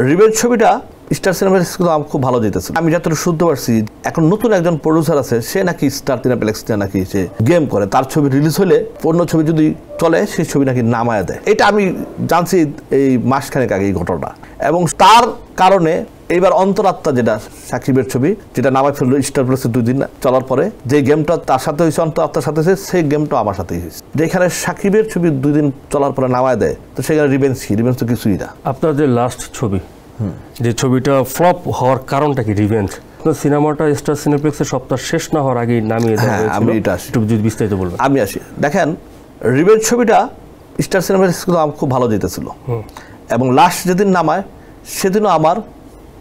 Revenge ছবিটা star cineplex কিন্তু আমার খুব ভালো যেতেছে। আমি যতটুকু শুনতে পারছি এখন নতুন একজন প্রডিউসার আছে, সে নাকি স্টার সিনেপ্লেক্স নাকি সে গেম করে, তার ছবি রিলিজ হলে অন্য ছবি যদি চলে সেই ছবি নাকি নামায় দেয়। এটা আমি জানছি এই মাসখানেক আগে এই ঘটনা, এবং তার কারণে এইবার অন্তরাত্মা যেটা সাকিবের ছবি যেটা নামায় ফেললো স্টার প্লাসে 2 দিন চলার পরে, যে গেমটা তার সাথে হয়েছে অন্তরাত্মার সাথে হয়েছে, সেই গেমটা আমার সাথেই হয়েছে। যেখানে সাকিবের ছবি 2 দিন চলার পরে নামায় দেয়, তো সেখানে রিভেঞ্জ তো কিছুই না। আপনার যে লাস্ট ছবি, যে ছবিটা ফ্লপ হওয়ার কারণটা কি? রিভেঞ্জ সিনেমাটা স্টার সিনেপ্লেক্সের সপ্তাহ শেষ না হওয়ার আগেই নামিয়ে দেওয়া হয়েছিল। আমি এটা একটু যদি বিস্তারিত বলবেন। আমি আসি, দেখেন রিভেঞ্জ ছবিটা স্টার সিনেপ্লেক্স কিন্তু আমার খুব ভালো যেতেছিল, এবং লাস্ট যেদিন নামায় সেদিনও আমার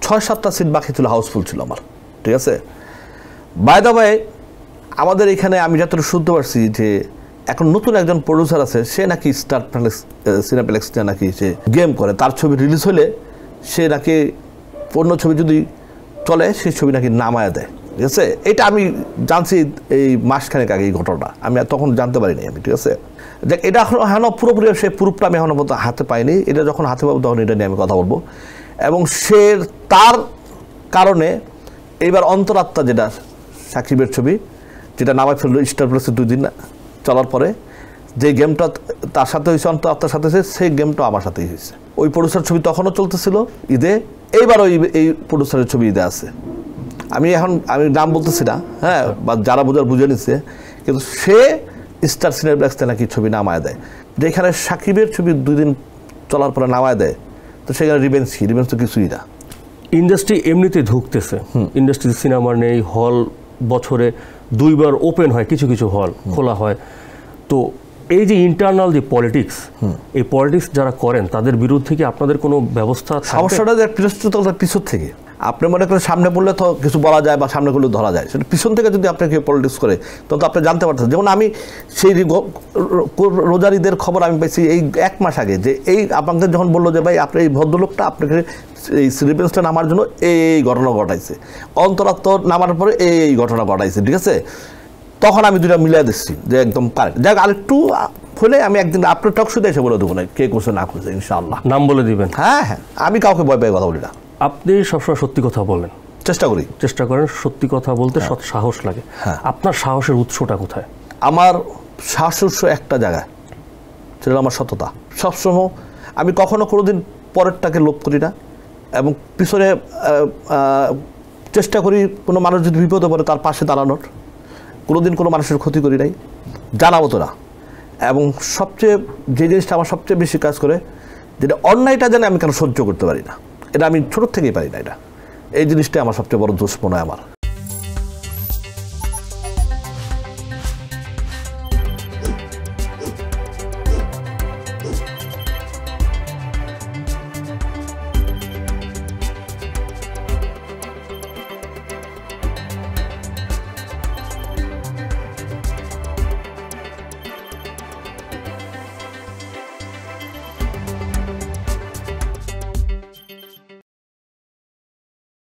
6-7টা সিট বাকি ছিল, হাউসফুল ছিল আমার, ঠিক আছে। বাই দ্য ওয়ে আমাদের এখানে আমি যতটুকু শুনতে পারছি যে এখন নতুন একজন প্রডিউসার আছে, সে নাকি স্টার সিনেপ্লেক্স নাকি সে গেম করে, তার ছবি রিলিজ হলে সে নাকি অন্য ছবি যদি চলে সেই ছবি নাকি নামায় দেয়, ঠিক আছে। এটা আমি জানছি এই মাসখানেক আগে এই ঘটনা, আমি তখন জানতে পারিনি আমি, ঠিক আছে। দেখ এটা এখনও পুরোপুরি সে প্রুফটা আমি এখনও পর্যন্ত হাতে পাইনি, এটা যখন হাতে পাবো তখন এটা নিয়ে আমি কথা বলবো। এবং সে তার কারণে এইবার অন্তরাত্মা যেটা সাকিবের ছবি যেটা নামায় ফেললো স্টার প্লাসে 2 দিন চলার পরে, যে গেমটা তার সাথে হয়েছে অন্তরাত্মার সাথে হয়েছে, সেই গেমটা আমার সাথেই হয়েছে। ওই প্রডিউসার ছবি তখনও চলতেছিল ঈদে, এইবার এই প্রডিউসারের ছবি ঈদে আছে। আমি নাম বলতেছি না, হ্যাঁ, বা যারা বোঝার বুঝে নিচ্ছে, কিন্তু সে স্টার সিনেপ্লেক্সে নাকি ছবি নামায় দেয়, যেখানে সাকিবের ছবি 2 দিন চলার পরে নামায় দেয়, তো সেখানে রিভেঞ্জ তো কিছুই না। ইন্ডাস্ট্রি এমনিতে ধুকতেছে, ইন্ডাস্ট্রি সিনেমা নেই, হল বছরে 2বার ওপেন হয়, কিছু কিছু হল খোলা হয়। তো এই যে ইন্টারনাল যে পলিটিক্স, এই পলিটিক্স যারা করেন তাদের বিরুদ্ধে কি আপনাদের কোনো ব্যবস্থা? সমস্যাটা পিছন থেকে আপনি মনে করেন সামনে পড়লে তো কিছু বলা যায় বা সামনে করলে ধরা যায়, সেটা পিছন থেকে যদি আপনাকে পলিটিক্স করে তখন তো আপনি জানতে পারতেন। যেমন আমি সেই রোজার ঈদের খবর আমি পেয়েছি এই 1 মাস আগে, যে এই আপনাকে যখন বললো যে ভাই আপনি এই ভদ্রলোকটা আপনাকে এই রিভেঞ্জটা নামার জন্য এই ঘটনা ঘটাইছে, অন্তরাত্মা নামার পরে এই ঘটনা ঘটাইছে, ঠিক আছে। তখন আমি 2টা মিলিয়ে দিচ্ছি যে একদম কারেক্ট। যাক, আরেকটু হলে আমি একদিন আপনার টক শুধু এসে বলে দেবো না কে করছে না করছে, ইনশাআল্লাহ নাম বলে দিবেন। হ্যাঁ হ্যাঁ, আমি কাউকে ভয় পাই কথা বলি না। আপনি সবসময় সত্যি কথা বলেন, চেষ্টা করেন সত্যি কথা বলতে, সৎ সাহস লাগে। আপনার সাহসের উৎসটা কোথায়? আমার সাহসের উৎস একটা জায়গায়, সেটা আমার সততা। সবসময় আমি কখনো কোনোদিন পরেরটাকে লোভ করি না, এবং পিছনে চেষ্টা করি কোনো মানুষ যদি বিপদে পড়ে তার পাশে দাঁড়ানোর। কোনোদিন কোনো মানুষের ক্ষতি করি নাই, জানাবো তো না। এবং সবচেয়ে যে জিনিসটা আমার সবচেয়ে বেশি কাজ করে, যেটা অন্যায়টা জানে আমি কেন সহ্য করতে পারি না, এটা আমি ছোটোর থেকেই পারি না। এই জিনিসটাই আমার সবচেয়ে বড় দোষ মনে হয় আমার।